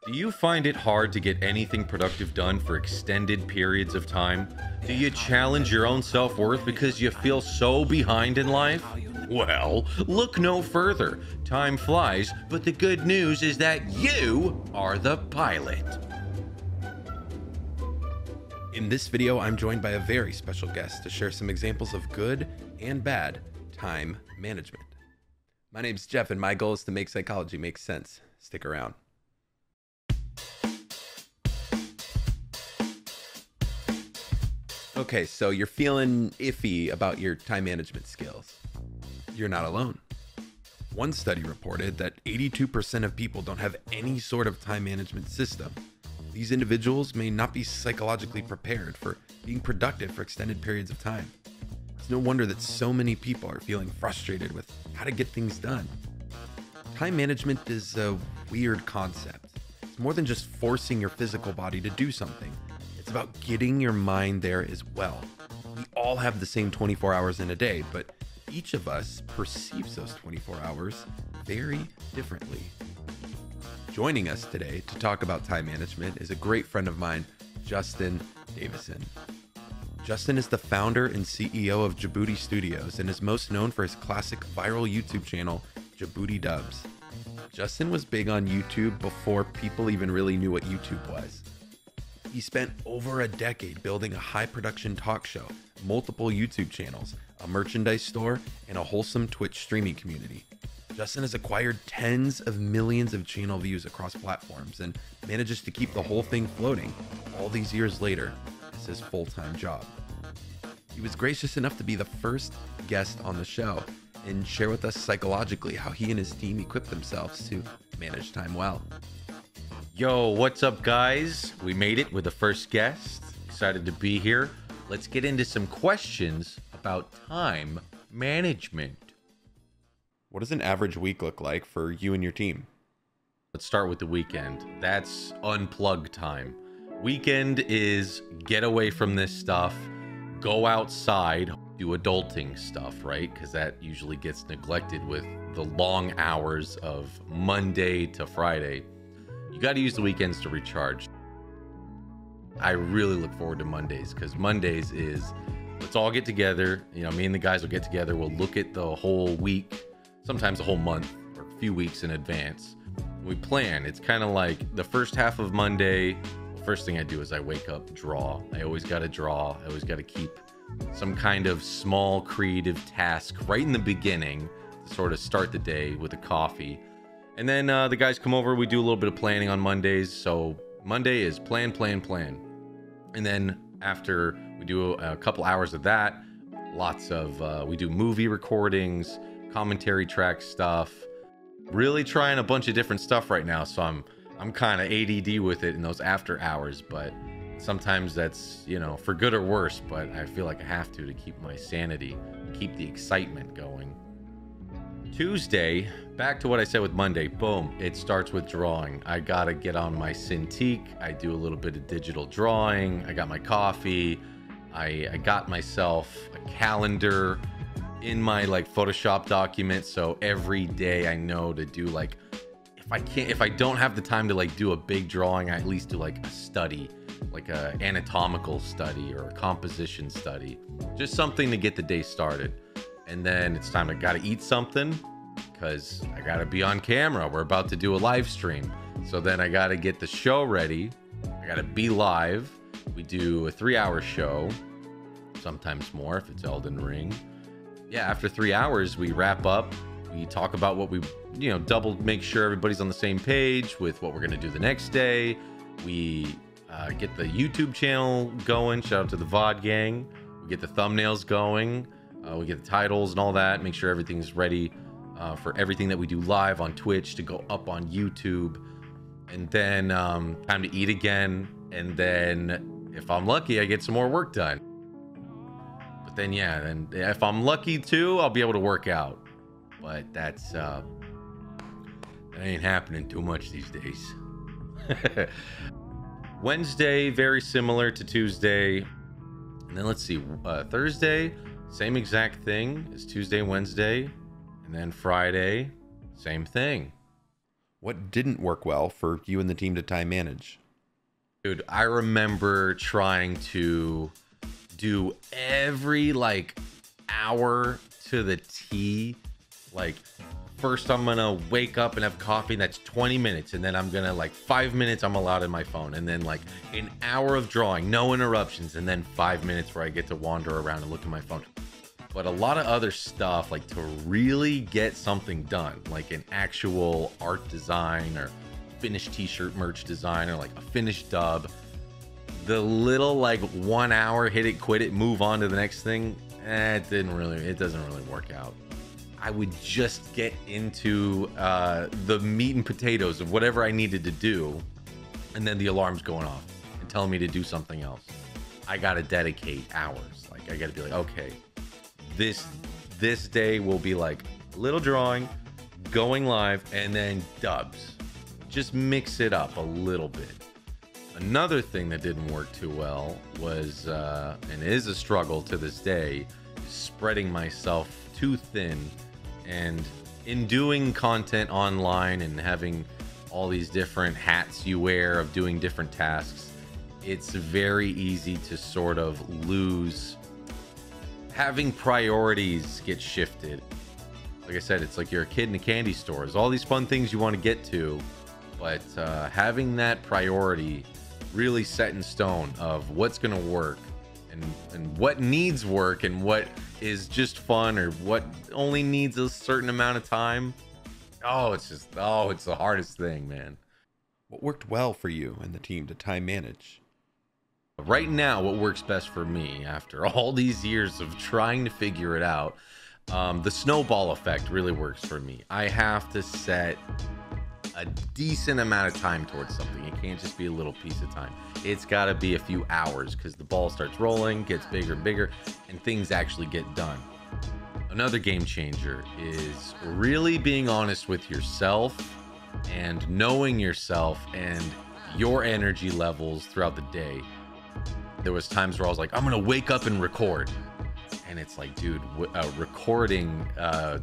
Do you find it hard to get anything productive done for extended periods of time? Do you challenge your own self-worth because you feel so behind in life? Well, look no further. Time flies, but the good news is that you are the pilot. In this video, I'm joined by a very special guest to share some examples of good and bad time management. My name's Jeff, and my goal is to make psychology make sense. Stick around. Okay, so you're feeling iffy about your time management skills. You're not alone. One study reported that 82% of people don't have any sort of time management system. These individuals may not be psychologically prepared for being productive for extended periods of time. It's no wonder that so many people are feeling frustrated with how to get things done. Time management is a weird concept. It's more than just forcing your physical body to do something. It's about getting your mind there as well. We all have the same 24 hours in a day, but each of us perceives those 24 hours very differently. Joining us today to talk about time management is a great friend of mine, Justin Davison. Justin is the founder and CEO of Jaboody Studios and is most known for his classic viral YouTube channel, Jaboody Dubs. Justin was big on YouTube before people even really knew what YouTube was. He spent over a decade building a high production talk show, multiple YouTube channels, a merchandise store, and a wholesome Twitch streaming community. Justin has acquired tens of millions of channel views across platforms and manages to keep the whole thing floating all these years later as his full-time job. He was gracious enough to be the first guest on the show and share with us psychologically how he and his team equip themselves to manage time well. Yo, what's up, guys? We made it with the first guest. Excited to be here. Let's get into some questions about time management. What does an average week look like for you and your team? Let's start with the weekend. That's unplug time. Weekend is get away from this stuff, go outside, do adulting stuff, right? Because that usually gets neglected with the long hours of Monday to Friday. You got to use the weekends to recharge. I really look forward to Mondays because Mondays is let's all get together. You know, me and the guys will get together. We'll look at the whole week, sometimes a whole month or a few weeks in advance. We plan. It's kind of like the first half of Monday. First thing I do is I wake up, draw. I always got to draw. I always got to keep some kind of small creative task right in the beginning to sort of start the day with a coffee. And then the guys come over. We do a little bit of planning on Mondays. So Monday is plan. And then after we do a couple hours of that, lots of, we do movie recordings, commentary track stuff, really trying a bunch of different stuff right now. So I'm kind of ADD with it in those after hours, but sometimes that's, you know, for good or worse, but I feel like I have to keep my sanity, keep the excitement going. Tuesday, back to what I said with Monday, boom, it starts with drawing. I gotta get on my Cintiq. I do a little bit of digital drawing. I got my coffee. I got myself a calendar in my like Photoshop document. So every day I know to do like, if I don't have the time to like do a big drawing, I at least do like a study, like a anatomical study or a composition study, just something to get the day started. And then it's time, I gotta eat something because I gotta be on camera. We're about to do a live stream. So then I gotta get the show ready. I gotta be live. We do a 3-hour show, sometimes more if it's Elden Ring. Yeah, after 3 hours, we wrap up. We talk about what we, you know, make sure everybody's on the same page with what we're gonna do the next day. We get the YouTube channel going. Shout out to the VOD gang. We get the thumbnails going. We get the titles and all that, make sure everything's ready for everything that we do live on Twitch to go up on YouTube. And then time to eat again. And then if I'm lucky, I get some more work done. But then, yeah, then if I'm lucky too, I'll be able to work out. But that ain't happening too much these days. Wednesday, very similar to Tuesday. And then let's see, Thursday, same exact thing as Tuesday, Wednesday, and then Friday, same thing. What didn't work well for you and the team to time manage? Dude, I remember trying to do every like hour to the T. Like, first I'm gonna wake up and have coffee, and that's 20 minutes, and then I'm gonna like 5 minutes I'm allowed in my phone, and then like an hour of drawing, no interruptions, and then 5 minutes where I get to wander around and look at my phone. But a lot of other stuff, like to really get something done, like an actual art design or finished t-shirt merch design or like a finished dub, the little like 1 hour hit it, quit it, move on to the next thing, it doesn't really work out. I would just get into the meat and potatoes of whatever I needed to do, and then the alarm's going off and telling me to do something else. I gotta dedicate hours. Like, I gotta be like, okay, this day will be like a little drawing, going live, and then dubs. Just mix it up a little bit. Another thing that didn't work too well was, and is a struggle to this day, spreading myself too thin. And in doing content online and having all these different hats you wear of doing different tasks, it's very easy to sort of lose. Having priorities get shifted. Like I said, it's like you're a kid in a candy store. There's all these fun things you want to get to, but having that priority really set in stone of what's going to work and what needs work and what is just fun or what only needs a certain amount of time. It's the hardest thing, man. What worked well for you and the team to time manage? Right now, what works best for me after all these years of trying to figure it out, the snowball effect really works for me. I have to set a decent amount of time towards something. It can't just be a little piece of time. It's got to be a few hours because the ball starts rolling, gets bigger and bigger, and things actually get done. Another game changer is really being honest with yourself and knowing yourself and your energy levels throughout the day. There was times where I was like, I'm gonna wake up and record, and it's like, dude, recording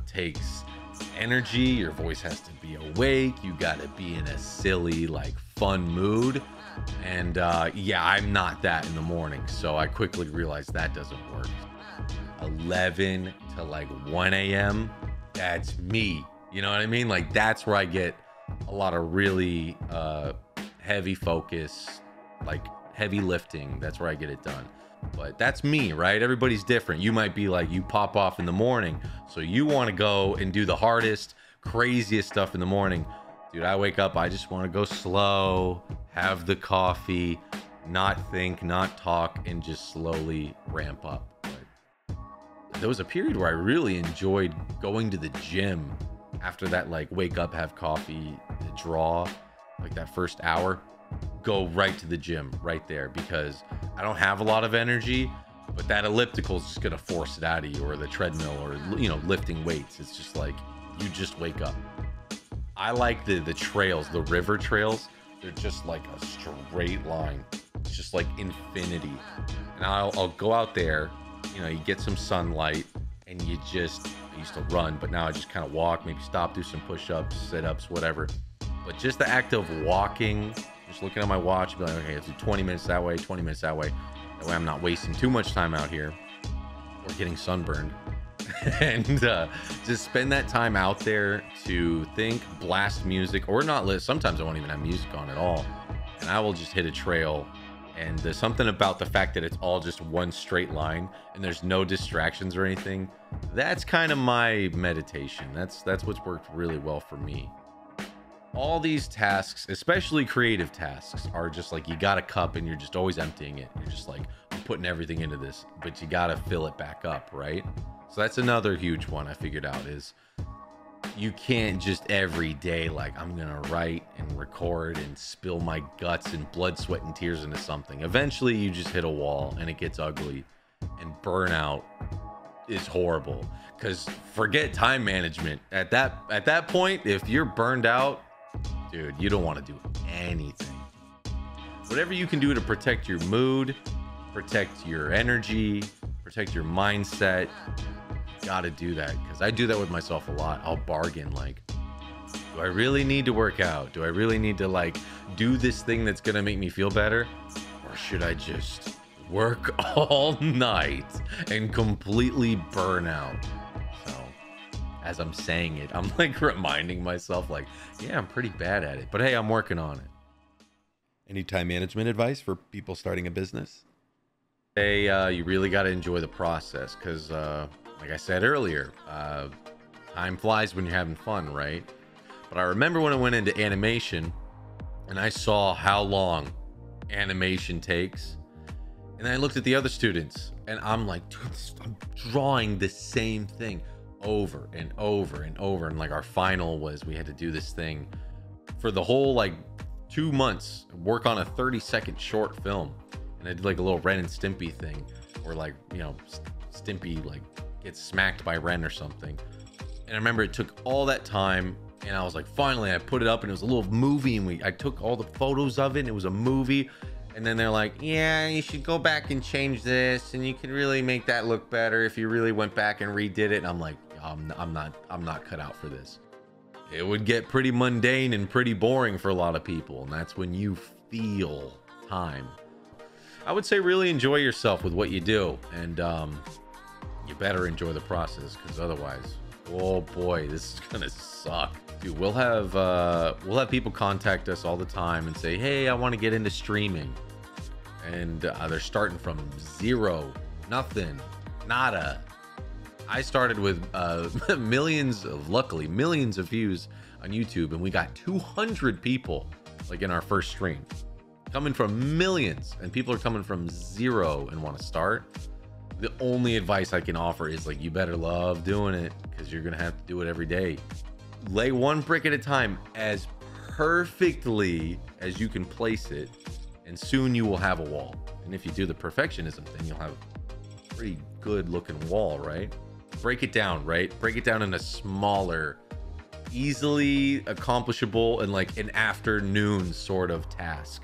takes energy. Your voice has to be awake. You gotta be in a silly, like, fun mood, and yeah, I'm not that in the morning, so I quickly realized that doesn't work. 11 to like 1 a.m. that's me, you know what I mean? Like, that's where I get a lot of really heavy focus, like heavy lifting. That's where I get it done. But that's me, right? Everybody's different. You might be like, you pop off in the morning, so you want to go and do the hardest, craziest stuff in the morning. Dude, I wake up, I just want to go slow, have the coffee, not think, not talk, and just slowly ramp up. But there was a period where I really enjoyed going to the gym after that, like, wake up, have coffee, draw, like that first hour. Go right to the gym right there, because I don't have a lot of energy, but that elliptical is just gonna force it out of you, or the treadmill, or, you know, lifting weights. It's just like, you just wake up. I like the trails, the river trails. They're just like a straight line. It's just like infinity. And I'll go out there, you know, you get some sunlight, and I used to run, but now I just kind of walk, maybe stop, do some push-ups, sit-ups, whatever. But just the act of walking, just looking at my watch, be like, okay, let's do 20 minutes that way, 20 minutes that way. That way I'm not wasting too much time out here or getting sunburned. And just spend that time out there to think, blast music, or not list. Sometimes I won't even have music on at all. And I will just hit a trail. And there's something about the fact that it's all just one straight line and there's no distractions or anything. That's kind of my meditation. That's what's worked really well for me. All these tasks, especially creative tasks, are just like, you got a cup and you're just always emptying it. You're just like, I'm putting everything into this, but you got to fill it back up, right? So that's another huge one I figured out, is you can't just every day, like, I'm going to write and record and spill my guts and blood, sweat, and tears into something. Eventually you just hit a wall and it gets ugly, and burnout is horrible, because forget time management. At that point, if you're burned out, dude, you don't want to do anything. Whatever you can do to protect your mood, protect your energy, protect your mindset, you gotta do that. Because I do that with myself a lot. I'll bargain, like, Do I really need to work out? Do I really need to like do this thing that's gonna make me feel better? Or should I just work all night and completely burn out? So as I'm saying it, I'm like reminding myself like, yeah, I'm pretty bad at it, but hey, I'm working on it. Any time management advice for people starting a business? Hey, you really got to enjoy the process because, like I said earlier, time flies when you're having fun, right? But I remember when I went into animation and I saw how long animation takes. And I looked at the other students and I'm like, dude, I'm drawing the same thing over and over and over. And like our final was, we had to do this thing for the whole like 2 months, work on a 30-second short film. And I did like a little Ren and Stimpy thing where like, you know, Stimpy like gets smacked by Ren or something. And I remember it took all that time and I was like, finally I put it up and it was a little movie and I took all the photos of it and it was a movie. And then they're like, yeah, you should go back and change this and you can really make that look better if you really went back and redid it. And I'm like, I'm not cut out for this. It would get pretty mundane and pretty boring for a lot of people. And that's when you feel time. I would say really enjoy yourself with what you do. And you better enjoy the process because otherwise, oh boy, this is gonna suck. Dude, we'll have people contact us all the time and say, hey, I want to get into streaming. And they're starting from zero, nothing, nada. I started with luckily millions of views on YouTube, and we got 200 people like in our first stream, coming from millions, and people are coming from zero and want to start. The only advice I can offer is like, you better love doing it because you're gonna have to do it every day. Lay one brick at a time as perfectly as you can place it, and soon you will have a wall. And if you do the perfectionism thing, you'll have a pretty good looking wall, right? Break it down, right? Break it down in a smaller, easily accomplishable and like an afternoon sort of task.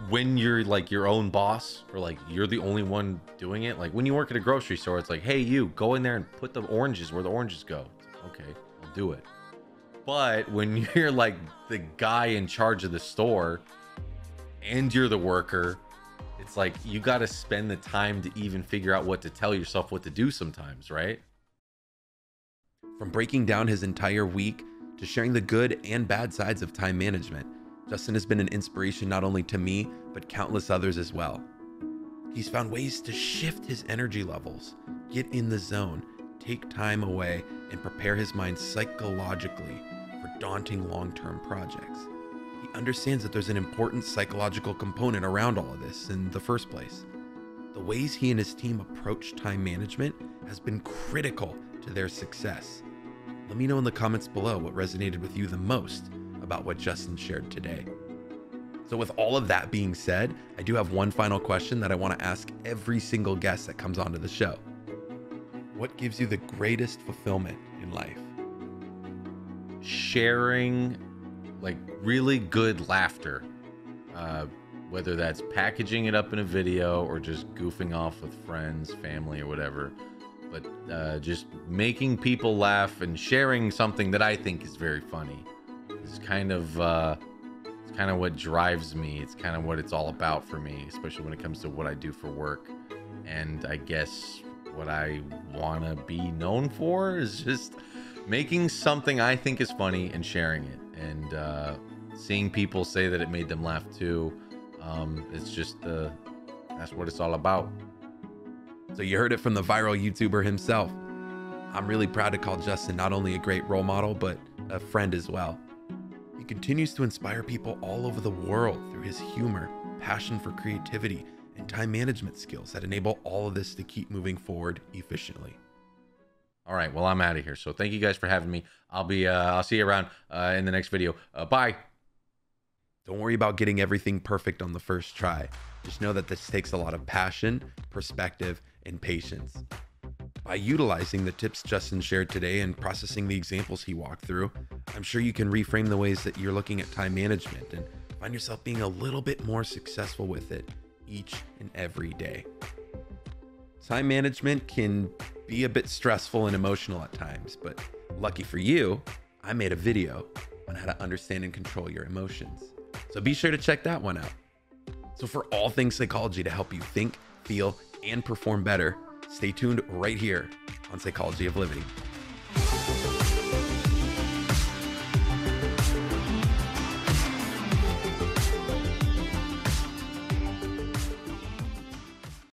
When you're like your own boss or like you're the only one doing it, like when you work at a grocery store, it's like, hey, you go in there and put the oranges where the oranges go. Okay, I'll do it. But when you're like the guy in charge of the store and you're the worker, it's like you got to spend the time to even figure out what to tell yourself what to do sometimes, right? From breaking down his entire week to sharing the good and bad sides of time management, Justin has been an inspiration not only to me, but countless others as well. He's found ways to shift his energy levels, get in the zone, take time away, and prepare his mind psychologically for daunting long-term projects. He understands that there's an important psychological component around all of this in the first place. The ways he and his team approach time management has been critical to their success. Let me know in the comments below what resonated with you the most about what Justin shared today. So with all of that being said, I do have one final question that I want to ask every single guest that comes onto the show. What gives you the greatest fulfillment in life? Sharing like really good laughter, whether that's packaging it up in a video or just goofing off with friends, family, or whatever, but just making people laugh and sharing something that I think is very funny is kind of what drives me. It's kind of what it's all about for me, especially when it comes to what I do for work. And I guess what I want to be known for is just making something I think is funny and sharing it, and seeing people say that it made them laugh too. It's just that's what it's all about. So you heard it from the viral YouTuber himself. I'm really proud to call Justin not only a great role model, but a friend as well. He continues to inspire people all over the world through his humor, passion for creativity, and time management skills that enable all of this to keep moving forward efficiently. All right, well, I'm out of here. So thank you guys for having me. I'll see you around in the next video. Bye. Don't worry about getting everything perfect on the first try. Just know that this takes a lot of passion, perspective, and patience. By utilizing the tips Justin shared today and processing the examples he walked through, I'm sure you can reframe the ways that you're looking at time management and find yourself being a little bit more successful with it each and every day. Time management can be a bit stressful and emotional at times, but lucky for you, I made a video on how to understand and control your emotions. So be sure to check that one out. So for all things psychology to help you think, feel, and perform better, stay tuned right here on Psychology of Living.